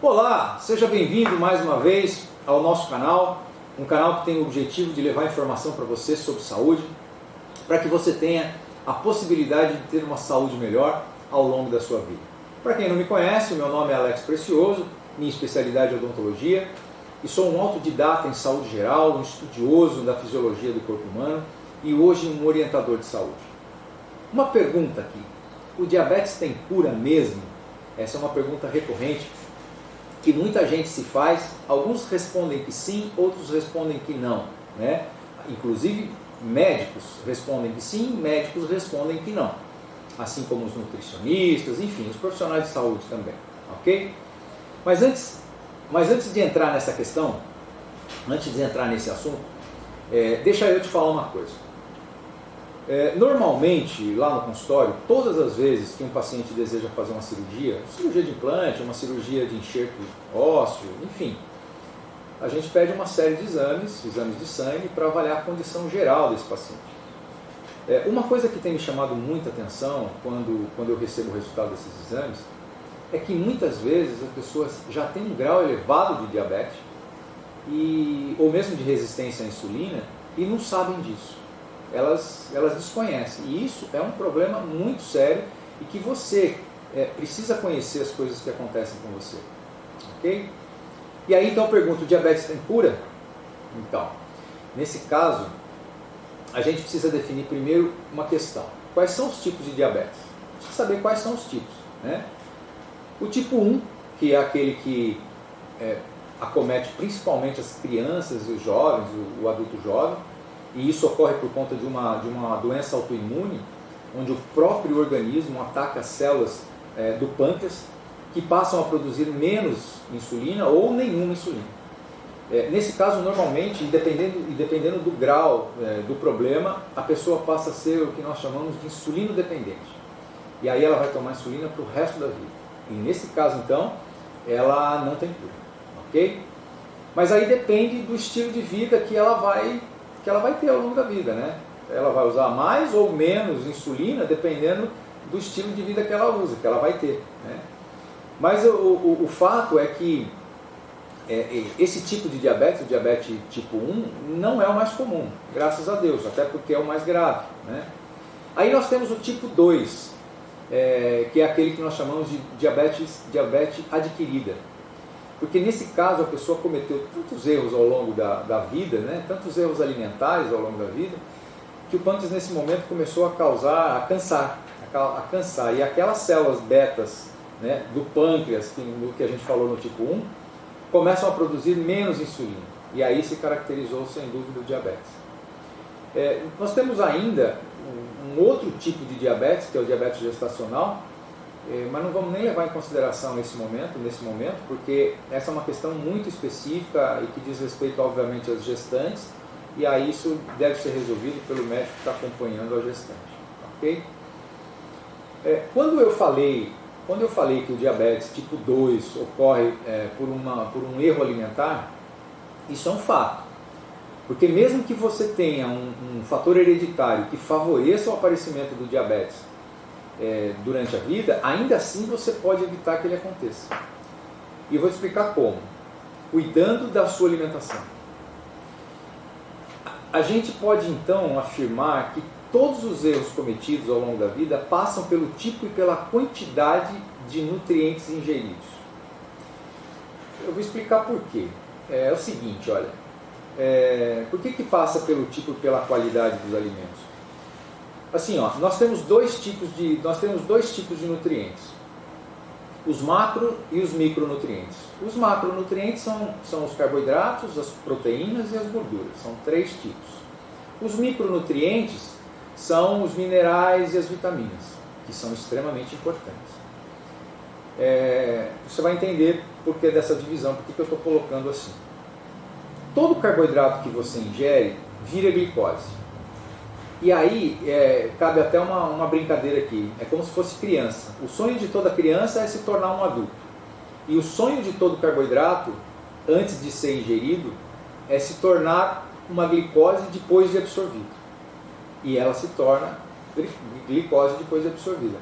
Olá, seja bem-vindo mais uma vez ao nosso canal, um canal que tem o objetivo de levar informação para você sobre saúde, para que você tenha a possibilidade de ter uma saúde melhor ao longo da sua vida. Para quem não me conhece, o meu nome é Alex Precioso, minha especialidade é odontologia e sou um autodidata em saúde geral, um estudioso da fisiologia do corpo humano e hoje um orientador de saúde. Uma pergunta aqui, o diabetes tem cura mesmo? Essa é uma pergunta recorrente que muita gente se faz, alguns respondem que sim, outros respondem que não, né? Inclusive médicos respondem que sim, médicos respondem que não, assim como os nutricionistas, enfim, os profissionais de saúde também, ok? Mas antes de entrar nessa questão, antes de entrar nesse assunto, deixa eu te falar uma coisa. Normalmente, lá no consultório, todas as vezes que um paciente deseja fazer uma cirurgia de implante, uma cirurgia de enxerto ósseo, enfim, a gente pede uma série de exames de sangue, para avaliar a condição geral desse paciente. Uma coisa que tem me chamado muita atenção quando eu recebo o resultado desses exames, é que muitas vezes as pessoas já têm um grau elevado de diabetes, ou mesmo de resistência à insulina, e não sabem disso. Elas desconhecem, e isso é um problema muito sério e que você precisa conhecer as coisas que acontecem com você, ok? E aí então eu pergunto, o diabetes tem cura? Então, nesse caso, a gente precisa definir primeiro uma questão. Quais são os tipos de diabetes? Precisa saber quais são os tipos, né? O tipo 1, que é aquele que acomete principalmente as crianças e os jovens, o adulto jovem, e isso ocorre por conta de uma doença autoimune, onde o próprio organismo ataca as células do pâncreas, que passam a produzir menos insulina ou nenhuma insulina. Nesse caso, normalmente, dependendo do grau do problema, a pessoa passa a ser o que nós chamamos de insulino dependente. E aí ela vai tomar insulina para o resto da vida. E nesse caso, então, ela não tem cura, ok? Mas aí depende do estilo de vida que ela vai ter ao longo da vida, né? Ela vai usar mais ou menos insulina, dependendo do estilo de vida que ela usa, que ela vai ter, né? Mas o fato é que esse tipo de diabetes, o diabetes tipo 1, não é o mais comum, graças a Deus, até porque é o mais grave, né? Aí nós temos o tipo 2, que é aquele que nós chamamos de diabetes adquirida. Porque nesse caso a pessoa cometeu tantos erros ao longo da vida, né? Tantos erros alimentares ao longo da vida, que o pâncreas nesse momento começou a cansar. E aquelas células betas, né, do pâncreas, que a gente falou no tipo 1, começam a produzir menos insulina. E aí se caracterizou sem dúvida o diabetes. Nós temos ainda um outro tipo de diabetes, que é o diabetes gestacional, mas não vamos nem levar em consideração nesse momento, porque essa é uma questão muito específica e que diz respeito, obviamente, às gestantes, e aí isso deve ser resolvido pelo médico que está acompanhando a gestante, ok? Quando eu falei que o diabetes tipo 2 ocorre por um erro alimentar, isso é um fato, porque mesmo que você tenha um fator hereditário que favoreça o aparecimento do diabetes durante a vida, ainda assim você pode evitar que ele aconteça. E eu vou te explicar como. Cuidando da sua alimentação. A gente pode então afirmar que todos os erros cometidos ao longo da vida passam pelo tipo e pela quantidade de nutrientes ingeridos. Eu vou explicar por quê. É o seguinte, olha, por que passa pelo tipo e pela qualidade dos alimentos? Assim, ó, nós temos dois tipos de nutrientes, os macro e os micronutrientes. Os macronutrientes são os carboidratos, as proteínas e as gorduras, são 3 tipos. Os micronutrientes são os minerais e as vitaminas, que são extremamente importantes. Você vai entender por que dessa divisão, por que eu estou colocando assim. Todo carboidrato que você ingere vira glicose. E aí, cabe até uma brincadeira aqui, é como se fosse criança. O sonho de toda criança é se tornar um adulto. E o sonho de todo carboidrato, antes de ser ingerido, é se tornar uma glicose depois de absorvido. E ela se torna glicose depois de absorvida.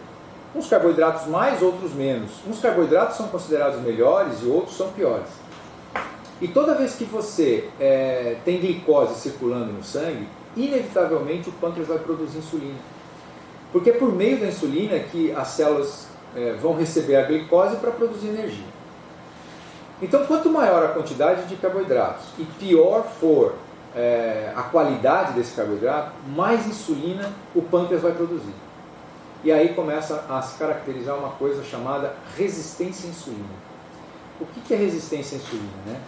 Uns carboidratos mais, outros menos. Uns carboidratos são considerados melhores e outros são piores. E toda vez que você tem glicose circulando no sangue, inevitavelmente o pâncreas vai produzir insulina. Porque é por meio da insulina que as células vão receber a glicose para produzir energia. Então, quanto maior a quantidade de carboidratos e pior for a qualidade desse carboidrato, mais insulina o pâncreas vai produzir. E aí começa a se caracterizar uma coisa chamada resistência à insulina. O que é resistência à insulina, né?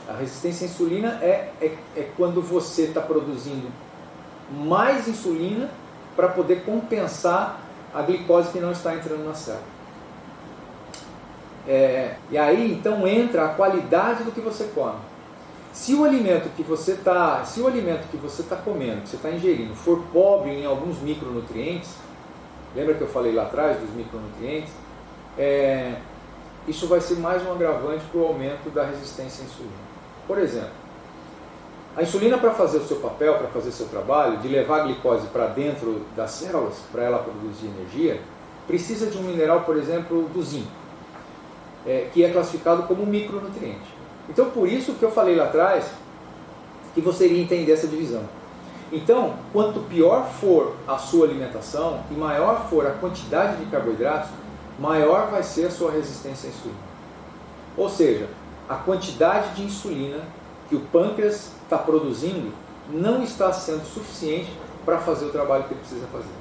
A resistência à insulina é quando você está produzindo mais insulina para poder compensar a glicose que não está entrando na célula. E aí então entra a qualidade do que você come. Se o alimento que você está comendo, que você está ingerindo, for pobre em alguns micronutrientes, lembra que eu falei lá atrás dos micronutrientes? Isso vai ser mais um agravante para o aumento da resistência à insulina. Por exemplo, a insulina, para fazer o seu papel, para fazer o seu trabalho, de levar a glicose para dentro das células, para ela produzir energia, precisa de um mineral, por exemplo, do zinco, que é classificado como um micronutriente. Então, por isso que eu falei lá atrás, que você iria entender essa divisão. Então, quanto pior for a sua alimentação e maior for a quantidade de carboidratos, maior vai ser a sua resistência à insulina. Ou seja, a quantidade de insulina que o pâncreas está produzindo não está sendo suficiente para fazer o trabalho que ele precisa fazer.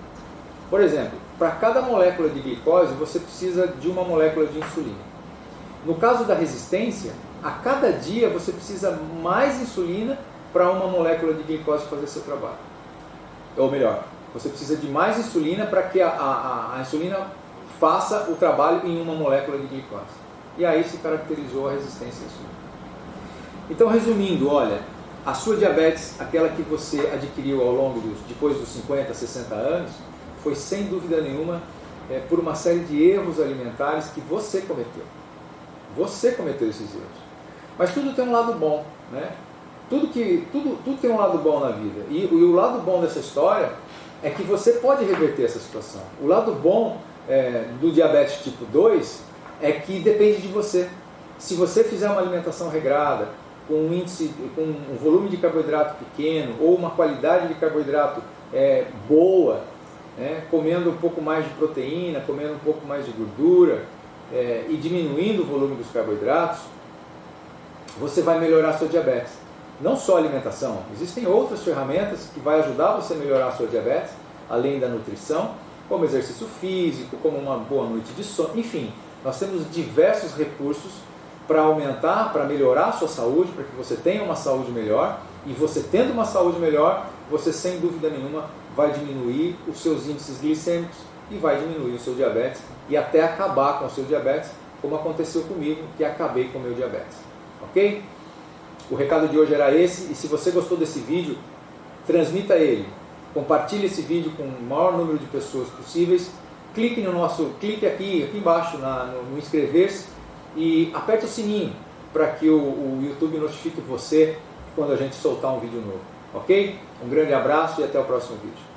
Por exemplo, para cada molécula de glicose, você precisa de uma molécula de insulina. No caso da resistência, a cada dia você precisa mais insulina para uma molécula de glicose fazer seu trabalho. Ou melhor, você precisa de mais insulina para que a insulina faça o trabalho em uma molécula de glicose. E aí se caracterizou a resistência à insulina. Então, resumindo, olha, a sua diabetes, aquela que você adquiriu ao longo depois dos 50, 60 anos, foi sem dúvida nenhuma por uma série de erros alimentares que você cometeu. Você cometeu esses erros. Mas tudo tem um lado bom, né? Tudo tem um lado bom na vida. E o lado bom dessa história é que você pode reverter essa situação. O lado bom do diabetes tipo 2 é que depende de você. Se você fizer uma alimentação regrada, com um volume de carboidrato pequeno, ou uma qualidade de carboidrato boa, comendo um pouco mais de proteína, comendo um pouco mais de gordura, e diminuindo o volume dos carboidratos, você vai melhorar a sua diabetes. Não só a alimentação, existem outras ferramentas que vão ajudar você a melhorar a sua diabetes, além da nutrição, como exercício físico, como uma boa noite de sono, enfim, nós temos diversos recursos para aumentar, para melhorar a sua saúde, para que você tenha uma saúde melhor, e você tendo uma saúde melhor, você sem dúvida nenhuma vai diminuir os seus índices glicêmicos e vai diminuir o seu diabetes e até acabar com o seu diabetes, como aconteceu comigo, que acabei com o meu diabetes. Ok? O recado de hoje era esse, e se você gostou desse vídeo, transmita ele. Compartilhe esse vídeo com o maior número de pessoas possíveis. Clique aqui embaixo no inscrever-se e aperte o sininho para que o YouTube notifique você quando a gente soltar um vídeo novo. Ok? Um grande abraço e até o próximo vídeo.